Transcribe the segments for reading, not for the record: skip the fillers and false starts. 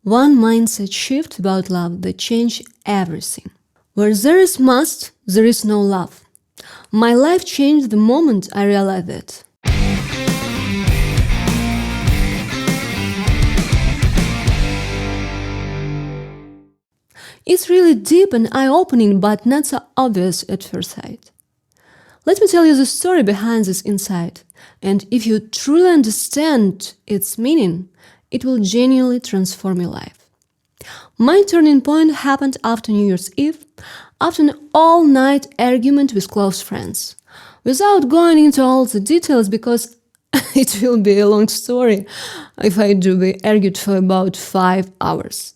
One mindset shift about love that changed everything. Where there is must, there is no love. My life changed the moment I realized it. It's really deep and eye-opening, but not so obvious at first sight. Let me tell you the story behind this insight, and if you truly understand its meaning, it will genuinely transform your life. My turning point happened after New Year's Eve, after an all-night argument with close friends. Without going into all the details, because it will be a long story if I do, we argued for about 5 hours.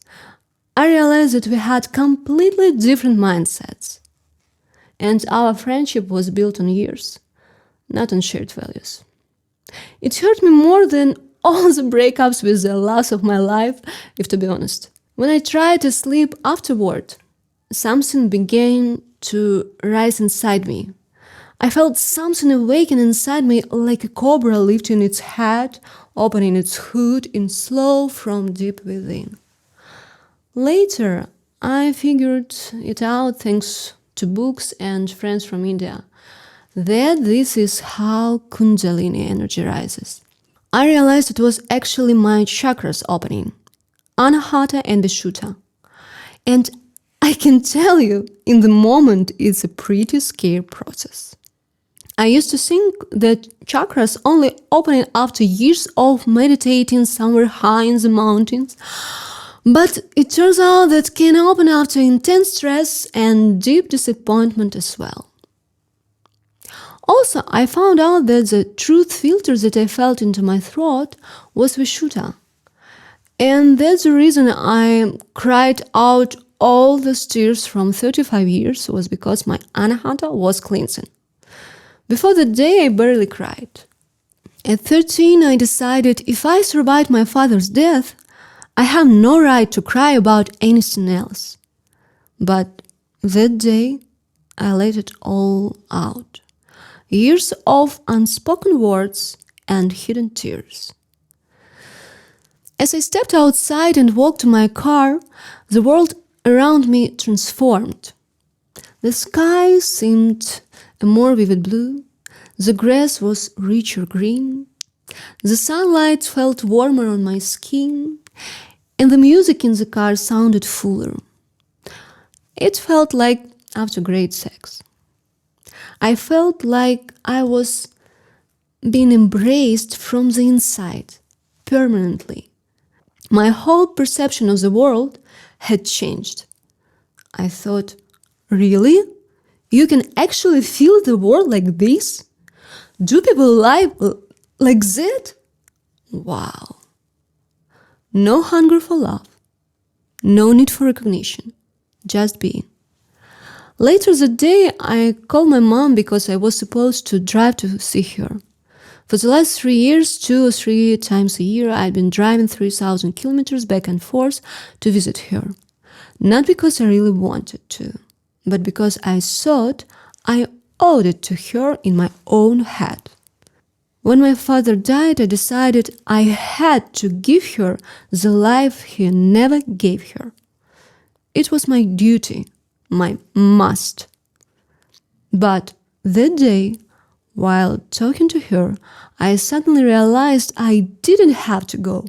I realized that we had completely different mindsets. And our friendship was built on years, not on shared values. It hurt me more than all the breakups with the loss of my life, if to be honest. When I tried to sleep afterward, something began to rise inside me. I felt something awaken inside me like a cobra lifting its head, opening its hood in slow from deep within. Later, I figured it out thanks to books and friends from India, that this is how Kundalini energy rises. I realized it was actually my chakras opening, Anahata and Vishuddha. And I can tell you, in the moment, it's a pretty scary process. I used to think that chakras only open after years of meditating somewhere high in the mountains. But it turns out that can open after intense stress and deep disappointment as well. Also, I found out that the truth filter that I felt into my throat was Vishuddha. And that's the reason I cried out all the tears from 35 years was because my Anahata was cleansing. Before the day, I barely cried. At 13, I decided if I survived my father's death, I have no right to cry about anything else. But that day, I let it all out. Years of unspoken words and hidden tears. As I stepped outside and walked to my car, the world around me transformed. The sky seemed a more vivid blue, the grass was richer green, the sunlight felt warmer on my skin, and the music in the car sounded fuller. It felt like after great sex. I felt like I was being embraced from the inside, permanently. My whole perception of the world had changed. I thought, really? You can actually feel the world like this? Do people live like that? Wow. No hunger for love, no need for recognition, just being. Later that day, I called my mom because I was supposed to drive to see her. For the last 3 years, 2 or 3 times a year, I'd been driving 3,000 kilometers back and forth to visit her. Not because I really wanted to, but because I thought I owed it to her in my own head. When my father died, I decided I had to give her the life he never gave her. It was my duty, my must. But that day, while talking to her, I suddenly realized I didn't have to go.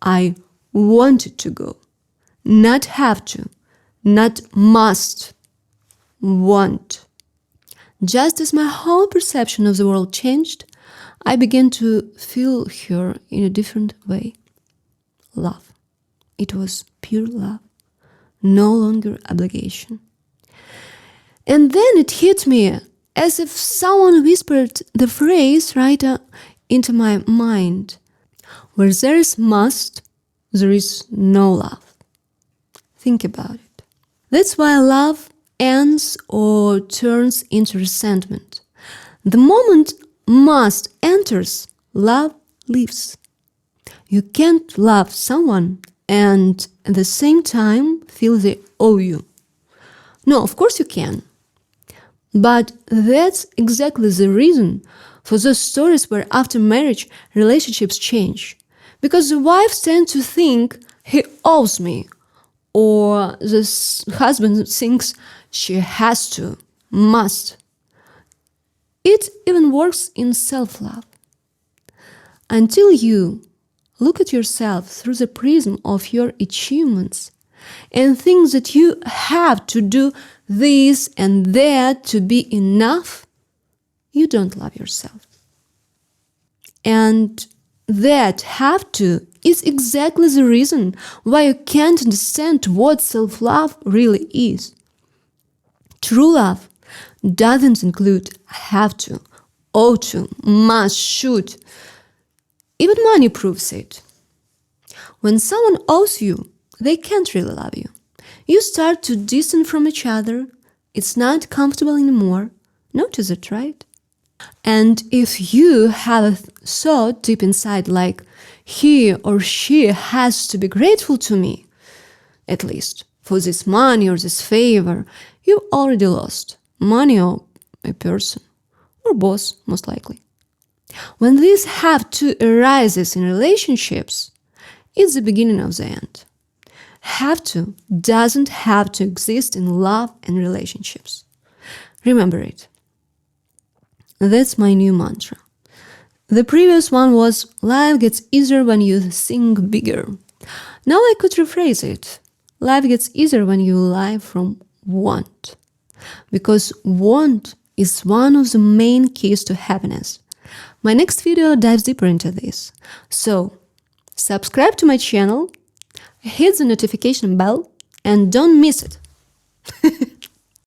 I wanted to go. Not have to, not must, want. Just as my whole perception of the world changed, I began to feel her in a different way. Love. It was pure love, no longer obligation. And then it hit me as if someone whispered the phrase right into my mind. Where there is must, there is no love. Think about it. That's why love ends or turns into resentment. The moment must enters, love leaves. You can't love someone and at the same time feel they owe you. No, of course you can. But that's exactly the reason for those stories where after marriage relationships change. Because the wives tend to think he owes me, or this husband thinks she has to, must. It even works in self-love. Until you look at yourself through the prism of your achievements and think that you have to do this and that to be enough, you don't love yourself. And that have to is exactly the reason why you can't understand what self-love really is. True love doesn't include have to, ought to, must, should. Even money proves it. When someone owes you, they can't really love you. You start to distance from each other. It's not comfortable anymore. Notice it, right? And if you have a thought deep inside like, he or she has to be grateful to me, at least, for this money or this favor, you already lost money or a person, or both, most likely. When this have to arises in relationships, it's the beginning of the end. Have to doesn't have to exist in love and relationships. Remember it. That's my new mantra. The previous one was, life gets easier when you think bigger. Now I could rephrase it. Life gets easier when you live from want. Because want is one of the main keys to happiness. My next video dives deeper into this. So, subscribe to my channel, hit the notification bell, and don't miss it.